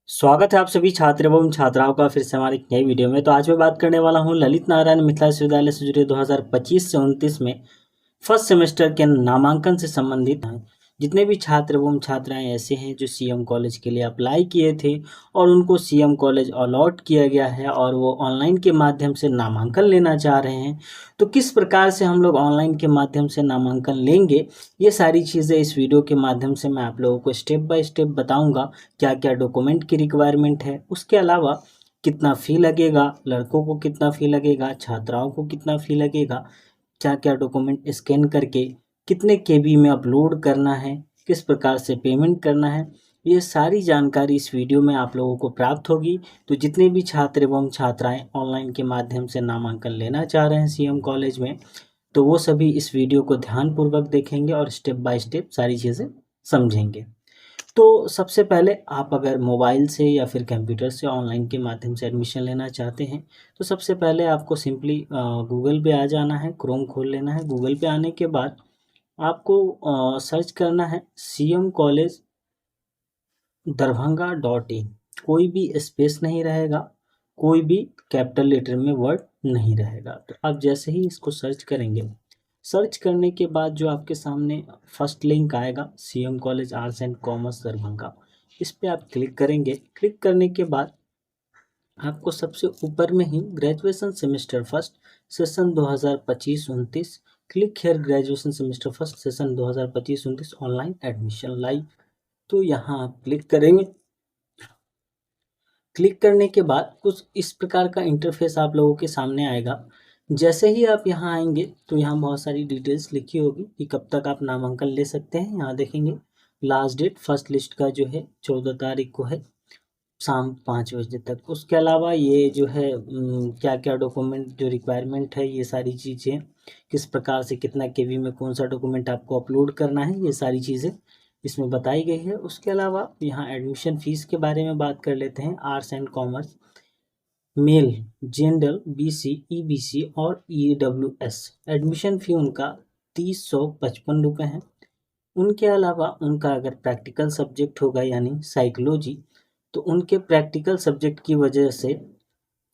स्वागत है आप सभी छात्र एवं छात्राओं का फिर से हमारी एक नई वीडियो में। तो आज मैं बात करने वाला हूं ललित नारायण मिथिला विश्वविद्यालय से जुड़े 2025 से 29 में फर्स्ट सेमेस्टर के नामांकन से संबंधित हैं। जितने भी छात्र एवं छात्राएं ऐसे हैं जो सीएम कॉलेज के लिए अप्लाई किए थे और उनको सीएम कॉलेज अलॉट किया गया है और वो ऑनलाइन के माध्यम से नामांकन लेना चाह रहे हैं, तो किस प्रकार से हम लोग ऑनलाइन के माध्यम से नामांकन लेंगे, ये सारी चीज़ें इस वीडियो के माध्यम से मैं आप लोगों को स्टेप बाय स्टेप बताऊंगा। क्या क्या डॉक्यूमेंट की रिक्वायरमेंट है, उसके अलावा कितना फ़ी लगेगा, लड़कों को कितना फ़ी लगेगा, छात्राओं को कितना फ़ी लगेगा, क्या क्या डॉक्यूमेंट स्कैन करके कितने केबी में अपलोड करना है, किस प्रकार से पेमेंट करना है, ये सारी जानकारी इस वीडियो में आप लोगों को प्राप्त होगी। तो जितने भी छात्र एवं छात्राएं ऑनलाइन के माध्यम से नामांकन लेना चाह रहे हैं सीएम कॉलेज में, तो वो सभी इस वीडियो को ध्यानपूर्वक देखेंगे और स्टेप बाय स्टेप सारी चीज़ें समझेंगे। तो सबसे पहले आप अगर मोबाइल से या फिर कंप्यूटर से ऑनलाइन के माध्यम से एडमिशन लेना चाहते हैं, तो सबसे पहले आपको सिंपली गूगल पे आ जाना है, क्रोम खोल लेना है। गूगल पे आने के बाद आपको सर्च करना है सीएम कॉलेज दरभंगा.in। कोई भी स्पेस नहीं रहेगा, कोई भी कैपिटल लेटर में वर्ड नहीं रहेगा। तो आप जैसे ही इसको सर्च करेंगे, सर्च करने के बाद जो आपके सामने फर्स्ट लिंक आएगा CM college arts and commerce Darbhanga, इस पर आप क्लिक करेंगे। क्लिक करने के बाद आपको सबसे ऊपर में ही graduation semester first session 2025-29, click here graduation semester first session 2025-29 online admission live, तो यहाँ आप क्लिक करेंगे। क्लिक करने के बाद कुछ इस प्रकार का इंटरफेस आप लोगों के सामने आएगा। जैसे ही आप यहाँ आएंगे तो यहाँ बहुत सारी डिटेल्स लिखी होगी कि कब तक आप नामांकन ले सकते हैं। यहाँ देखेंगे लास्ट डेट फर्स्ट लिस्ट का जो है 14 तारीख को है, शाम 5 बजे तक। उसके अलावा ये जो है क्या क्या डॉक्यूमेंट जो रिक्वायरमेंट है, ये सारी चीज़ें किस प्रकार से कितना केवी में कौन सा डॉक्यूमेंट आपको अपलोड करना है, ये सारी चीज़ें इसमें बताई गई है। उसके अलावा यहाँ एडमिशन फ़ीस के बारे में बात कर लेते हैं। Arts and commerce, male, general, BC, EBC और ईडब्ल्यूएस, एडमिशन फ़ी उनका 3055 रुपये है। उनके अलावा उनका अगर प्रैक्टिकल सब्जेक्ट होगा यानी साइकोलॉजी, तो उनके प्रैक्टिकल सब्जेक्ट की वजह से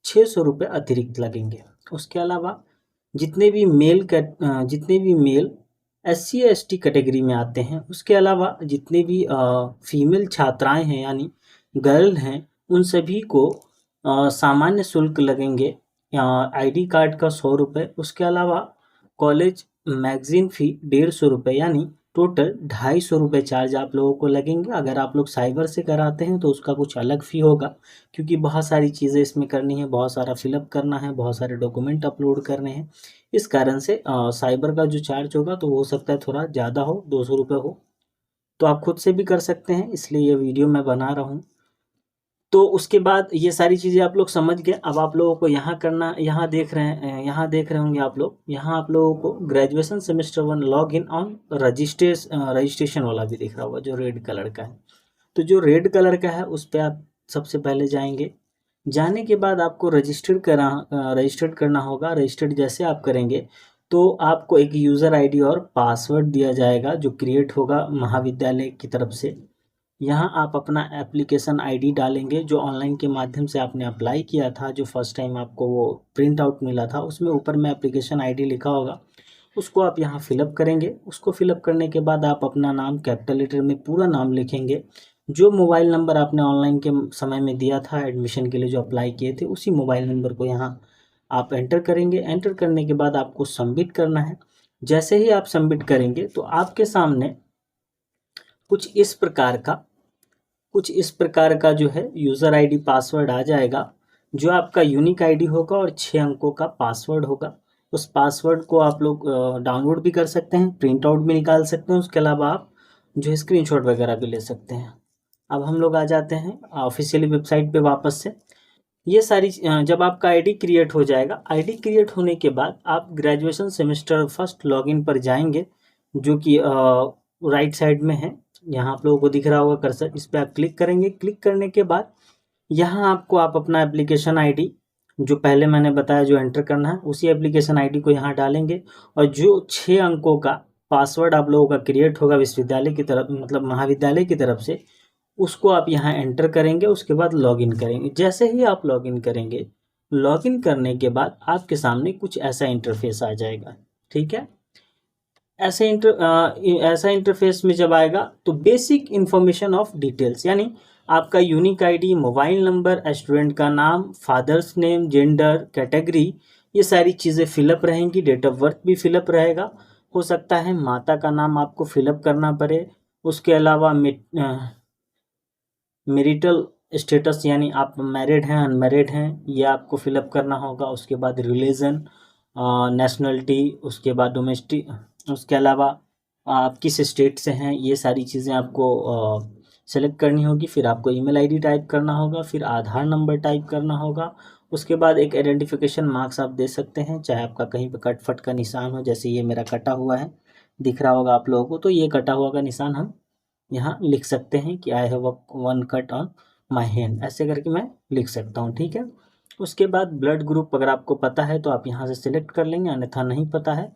600 रुपये अतिरिक्त लगेंगे। उसके अलावा जितने भी मेल SC/ST कैटेगरी में आते हैं, उसके अलावा जितने भी फीमेल छात्राएं हैं यानी गर्ल हैं, उन सभी को सामान्य शुल्क लगेंगे आईडी कार्ड का 100 रुपये। उसके अलावा कॉलेज मैगजीन फ़ी 150 रुपये, यानी टोटल 250 रुपये चार्ज आप लोगों को लगेंगे। अगर आप लोग साइबर से कराते हैं तो उसका कुछ अलग फ़ी होगा, क्योंकि बहुत सारी चीज़ें इसमें करनी है, बहुत सारा फिलअप करना है, बहुत सारे डॉक्यूमेंट अपलोड करने हैं। इस कारण से साइबर का जो चार्ज होगा तो हो सकता है थोड़ा ज़्यादा हो, 200 रुपये हो। तो आप खुद से भी कर सकते हैं, इसलिए ये वीडियो मैं बना रहा हूँ। तो उसके बाद ये सारी चीज़ें आप लोग समझ गए। अब आप लोगों को यहाँ करना, यहाँ देख रहे होंगे आप लोग, यहाँ आप लोगों को graduation semester 1 log in on registration वाला भी दिख रहा होगा जो रेड कलर का है। तो जो रेड कलर का है उस पर आप सबसे पहले जाएंगे। जाने के बाद आपको रजिस्टर्ड करना होगा। रजिस्टर्ड जैसे आप करेंगे तो आपको एक यूज़र आईडी और पासवर्ड दिया जाएगा जो क्रिएट होगा महाविद्यालय की तरफ से। यहाँ आप अपना एप्लीकेशन आईडी डालेंगे जो ऑनलाइन के माध्यम से आपने अप्लाई किया था, जो फर्स्ट टाइम आपको वो प्रिंट आउट मिला था, उसमें ऊपर में एप्लीकेशन आईडी लिखा होगा, उसको आप यहाँ फिलअप करेंगे। उसको फिलअप करने के बाद आप अपना नाम कैपिटल लेटर में पूरा नाम लिखेंगे। जो मोबाइल नंबर आपने ऑनलाइन के समय में दिया था एडमिशन के लिए जो अप्लाई किए थे, उसी मोबाइल नंबर को यहाँ आप एंटर करेंगे। एंटर करने के बाद आपको सबमिट करना है। जैसे ही आप सबमिट करेंगे तो आपके सामने कुछ इस प्रकार का जो है यूज़र आईडी पासवर्ड आ जाएगा, जो आपका यूनिक आईडी होगा और 6 अंकों का पासवर्ड होगा। उस पासवर्ड को आप लोग डाउनलोड भी कर सकते हैं, प्रिंट आउट भी निकाल सकते हैं। उसके अलावा आप जो है स्क्रीनशॉट वगैरह भी ले सकते हैं। अब हम लोग आ जाते हैं ऑफिशियली वेबसाइट पे वापस से। ये सारी जब आपका आईडी क्रिएट हो जाएगा, आईडी क्रिएट होने के बाद आप ग्रेजुएशन सेमेस्टर फर्स्ट लॉगिन पर जाएंगे, जो कि राइट साइड में है। यहाँ आप लोगों को दिख रहा होगा कर्सर, इस पर आप क्लिक करेंगे। क्लिक करने के बाद यहाँ आपको आप अपना एप्लीकेशन आईडी जो पहले मैंने बताया जो एंटर करना है, उसी एप्लीकेशन आईडी को यहाँ डालेंगे और जो 6 अंकों का पासवर्ड आप लोगों का क्रिएट होगा विश्वविद्यालय की तरफ, मतलब महाविद्यालय की तरफ से, उसको आप यहाँ एंटर करेंगे, उसके बाद लॉगिन करेंगे। जैसे ही आप लॉगिन करेंगे, लॉगिन करने के बाद आपके सामने कुछ ऐसा इंटरफेस आ जाएगा, ठीक है। ऐसा इंटरफेस में जब आएगा तो बेसिक इंफॉर्मेशन ऑफ डिटेल्स, यानी आपका unique ID, mobile number, student का नाम, फादर्स नेम, जेंडर, कैटेगरी, ये सारी चीज़ें फिलअप रहेंगी। डेट ऑफ बर्थ भी फिलअप रहेगा। हो सकता है माता का नाम आपको फिलअप करना पड़े। उसके अलावा मैरिटल स्टेटस, यानी आप मैरिड हैं अनमैरिड हैं, ये आपको फिलअप करना होगा। उसके बाद रिलीजन, नेशनलिटी, उसके बाद डोमेस्टिक, उसके अलावा आप किस स्टेट से हैं, ये सारी चीज़ें आपको सेलेक्ट करनी होगी। फिर आपको ईमेल आईडी टाइप करना होगा, फिर आधार नंबर टाइप करना होगा। उसके बाद एक आइडेंटिफिकेशन मार्क्स आप दे सकते हैं, चाहे आपका कहीं पे कट फट का निशान हो, जैसे ये मेरा कटा हुआ है, दिख रहा होगा आप लोगों को, तो ये कटा हुआ का निशान हम यहाँ लिख सकते हैं कि I have one cut on my hand, ऐसे करके मैं लिख सकता हूँ, ठीक है। उसके बाद ब्लड ग्रुप अगर आपको पता है तो आप यहाँ से सिलेक्ट कर लेंगे, अन्यथा नहीं पता है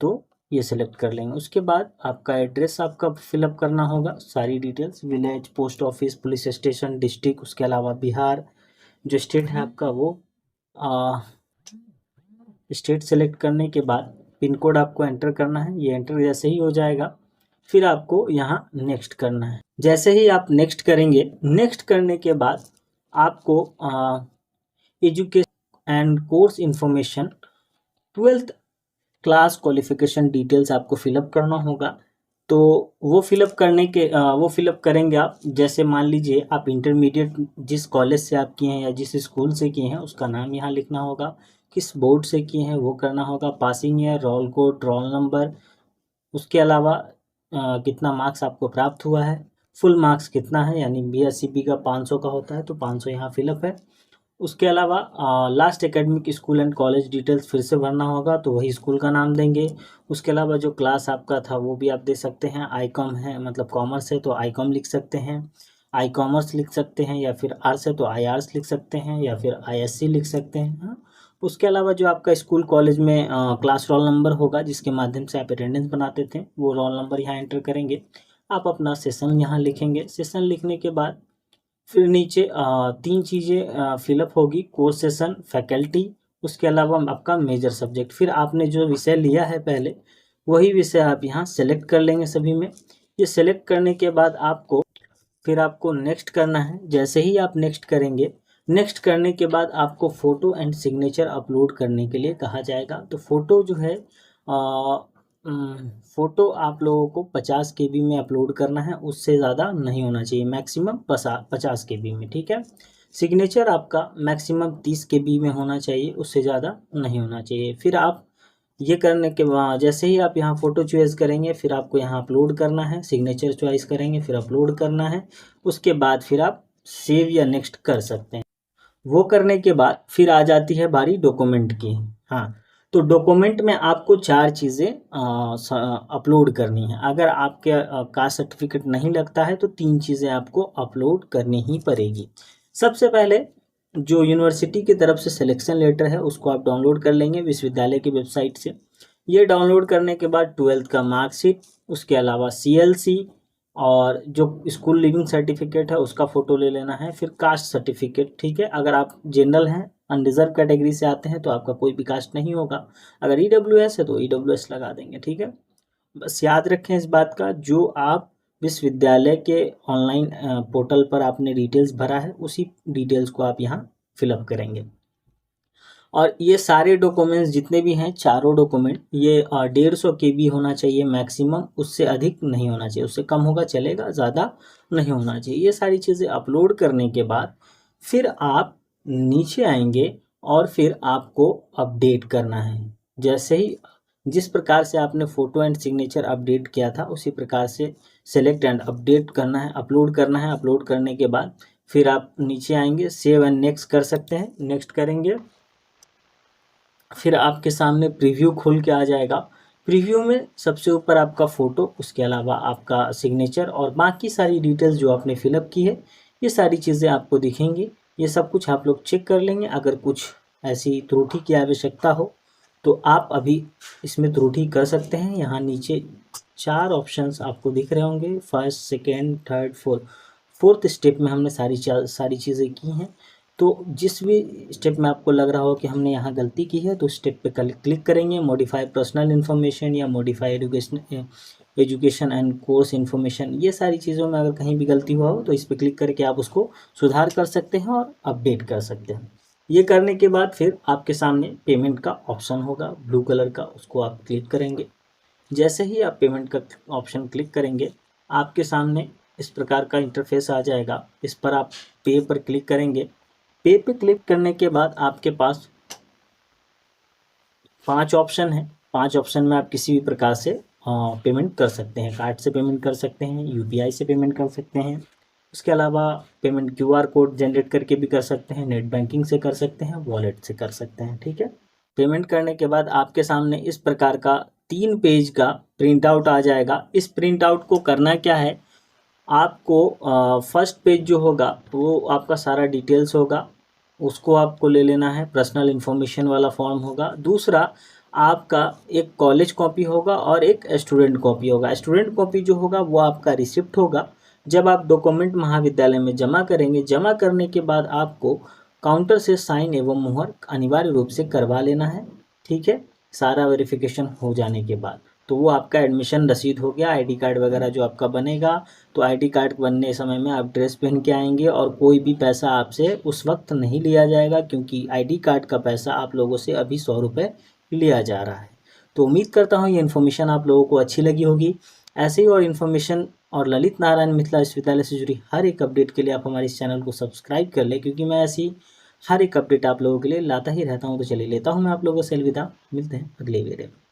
तो ये सिलेक्ट कर लेंगे। उसके बाद आपका एड्रेस आपका फिलअप करना होगा, सारी details, village, post office, police station, district. उसके अलावा बिहार, जो स्टेट है आपका वो स्टेट सेलेक्ट करने के बाद पिन कोड आपको एंटर करना है। ये एंटर जैसे ही हो जाएगा, फिर आपको यहाँ नेक्स्ट करना है। जैसे ही आप नेक्स्ट करेंगे, नेक्स्ट करने के बाद आपको education and course information, 12th class qualification details आपको फिलअप करना होगा। तो वो फिलअप करेंगे आप। जैसे मान लीजिए आप इंटरमीडिएट जिस कॉलेज से आप किए हैं या जिस स्कूल से किए हैं उसका नाम यहाँ लिखना होगा, किस बोर्ड से किए हैं वो करना होगा, passing year, roll code, roll number. उसके अलावा कितना मार्क्स आपको प्राप्त हुआ है, फुल मार्क्स कितना है, यानी BSCP का 500 का होता है तो 500 यहाँ फिलअप है। उसके अलावा last academic school and college details फिर से भरना होगा, तो वही स्कूल का नाम देंगे। उसके अलावा जो क्लास आपका था वो भी आप दे सकते हैं। आई कॉम है, मतलब कॉमर्स है तो आई कॉम लिख सकते हैं, आई कॉमर्स लिख सकते हैं, या फिर आर्ट्स है तो आई आर्ट्स लिख सकते हैं, या फिर ISC लिख सकते हैं। हाँ। उसके अलावा जो आपका स्कूल कॉलेज में क्लास रोल नंबर होगा जिसके माध्यम से आप अटेंडेंस बनाते थे, वो रोल नंबर यहाँ एंटर करेंगे। आप अपना सेशन यहाँ लिखेंगे। सेशन लिखने के बाद फिर नीचे 3 चीज़ें फिलअप होगी, कोर्स सेशन, फैकल्टी, उसके अलावा आपका मेजर सब्जेक्ट। फिर आपने जो विषय लिया है पहले, वही विषय आप यहाँ सेलेक्ट कर लेंगे सभी में। ये सेलेक्ट करने के बाद आपको नेक्स्ट करना है। जैसे ही आप नेक्स्ट करेंगे, नेक्स्ट करने के बाद आपको फ़ोटो एंड सिग्नेचर अपलोड करने के लिए कहा जाएगा। तो फ़ोटो जो है फ़ोटो आप लोगों को 50 KB में अपलोड करना है, उससे ज़्यादा नहीं होना चाहिए, मैक्सिमम 50 KB में, ठीक है। सिग्नेचर आपका मैक्सिमम 30 KB में होना चाहिए, उससे ज़्यादा नहीं होना चाहिए। फिर आप ये करने के बाद जैसे ही आप यहाँ फ़ोटो चॉइस करेंगे, फिर आपको यहाँ अपलोड करना है, सिग्नेचर चॉइस करेंगे, फिर अपलोड करना है। उसके बाद फिर आप सेव या नेक्स्ट कर सकते हैं। वो करने के बाद फिर आ जाती है बारी डॉक्यूमेंट की। हाँ, तो डॉक्यूमेंट में आपको 4 चीज़ें अपलोड करनी है। अगर आपके कास्ट सर्टिफिकेट नहीं लगता है तो 3 चीज़ें आपको अपलोड करनी ही पड़ेगी। सबसे पहले जो यूनिवर्सिटी की तरफ से सिलेक्शन लेटर है उसको आप डाउनलोड कर लेंगे विश्वविद्यालय की वेबसाइट से। ये डाउनलोड करने के बाद 12th का मार्कशीट, उसके अलावा CLC, और जो स्कूल लिविंग सर्टिफिकेट है उसका फ़ोटो ले लेना है। फिर कास्ट सर्टिफिकेट, ठीक है। अगर आप जनरल हैं, अनरिजर्व कैटेगरी से आते हैं तो आपका कोई भी कास्ट नहीं होगा। अगर EWS है तो EWS लगा देंगे, ठीक है। बस याद रखें इस बात का, जो आप विश्वविद्यालय के ऑनलाइन पोर्टल पर आपने डिटेल्स भरा है उसी डिटेल्स को आप यहाँ फिलअप करेंगे। और ये सारे डॉक्यूमेंट्स जितने भी हैं, चारों डॉक्यूमेंट, ये 150 KB होना चाहिए मैक्सिमम, उससे अधिक नहीं होना चाहिए। उससे कम होगा चलेगा, ज़्यादा नहीं होना चाहिए। ये सारी चीज़ें अपलोड करने के बाद फिर आप नीचे आएंगे और फिर आपको अपडेट करना है। जैसे ही जिस प्रकार से आपने फ़ोटो एंड सिग्नेचर अपडेट किया था उसी प्रकार से सेलेक्ट एंड अपडेट करना है, अपलोड करना है। अपलोड करने के बाद फिर आप नीचे आएंगे, सेव एंड नेक्स्ट कर सकते हैं। नेक्स्ट करेंगे, फिर आपके सामने प्रीव्यू खुल के आ जाएगा। प्रीव्यू में सबसे ऊपर आपका फ़ोटो, उसके अलावा आपका सिग्नेचर और बाकी सारी डिटेल्स जो आपने फिलअप की है, ये सारी चीज़ें आपको दिखेंगी। ये सब कुछ आप लोग चेक कर लेंगे। अगर कुछ ऐसी त्रुटि की आवश्यकता हो तो आप अभी इसमें त्रुटि कर सकते हैं। यहाँ नीचे 4 ऑप्शंस आपको दिख रहे होंगे, first, second, third, fourth. 4th step में हमने सारी चीज़ें की हैं। तो जिस भी स्टेप में आपको लग रहा हो कि हमने यहाँ गलती की है तो स्टेप पे क्लिक करेंगे, मॉडिफाई पर्सनल इन्फॉर्मेशन या modify education and course information, ये सारी चीज़ों में अगर कहीं भी गलती हुआ हो तो इस पर क्लिक करके आप उसको सुधार कर सकते हैं और अपडेट कर सकते हैं। ये करने के बाद फिर आपके सामने पेमेंट का ऑप्शन होगा ब्लू कलर का, उसको आप क्लिक करेंगे। जैसे ही आप पेमेंट का ऑप्शन क्लिक करेंगे आपके सामने इस प्रकार का इंटरफेस आ जाएगा। इस पर आप पे पर क्लिक करेंगे। पे पे क्लिक करने के बाद आपके पास 5 ऑप्शन है। 5 ऑप्शन में आप किसी भी प्रकार से पेमेंट कर सकते हैं। कार्ड से पेमेंट कर सकते हैं, यूपीआई से पेमेंट कर सकते हैं, उसके अलावा पेमेंट क्यूआर कोड जनरेट करके भी कर सकते हैं, नेट बैंकिंग से कर सकते हैं, वॉलेट से कर सकते हैं। ठीक है, पेमेंट करने के बाद आपके सामने इस प्रकार का 3 पेज का प्रिंट आउट आ जाएगा। इस प्रिंट आउट को करना क्या है, आपको फर्स्ट पेज जो होगा वो आपका सारा डिटेल्स होगा, उसको आपको ले लेना है, पर्सनल इन्फॉर्मेशन वाला फॉर्म होगा। दूसरा आपका एक कॉलेज कॉपी होगा और एक स्टूडेंट कॉपी होगा। स्टूडेंट कॉपी जो होगा वो आपका रिसिप्ट होगा। जब आप डॉक्यूमेंट महाविद्यालय में जमा करेंगे, जमा करने के बाद आपको काउंटर से साइन एवं मुहर अनिवार्य रूप से करवा लेना है। ठीक है, सारा वेरिफिकेशन हो जाने के बाद तो वो आपका एडमिशन रसीद हो गया। आईडी कार्ड वगैरह जो आपका बनेगा, तो आईडी कार्ड बनने समय में आप ड्रेस पहन के आएंगे और कोई भी पैसा आपसे उस वक्त नहीं लिया जाएगा, क्योंकि आईडी कार्ड का पैसा आप लोगों से अभी 100 रुपये लिया जा रहा है। तो उम्मीद करता हूँ ये इन्फॉर्मेशन आप लोगों को अच्छी लगी होगी। ऐसे ही और इन्फॉर्मेशन और ललित नारायण मिथिला विश्वविद्यालय से जुड़ी हर एक अपडेट के लिए आप हमारे इस चैनल को सब्सक्राइब कर लें, क्योंकि मैं ऐसी हर एक अपडेट आप लोगों के लिए लाता ही रहता हूँ। तो चलिए लेता हूँ मैं आप लोगों से अलविदा, मिलते हैं अगले वीडियो में।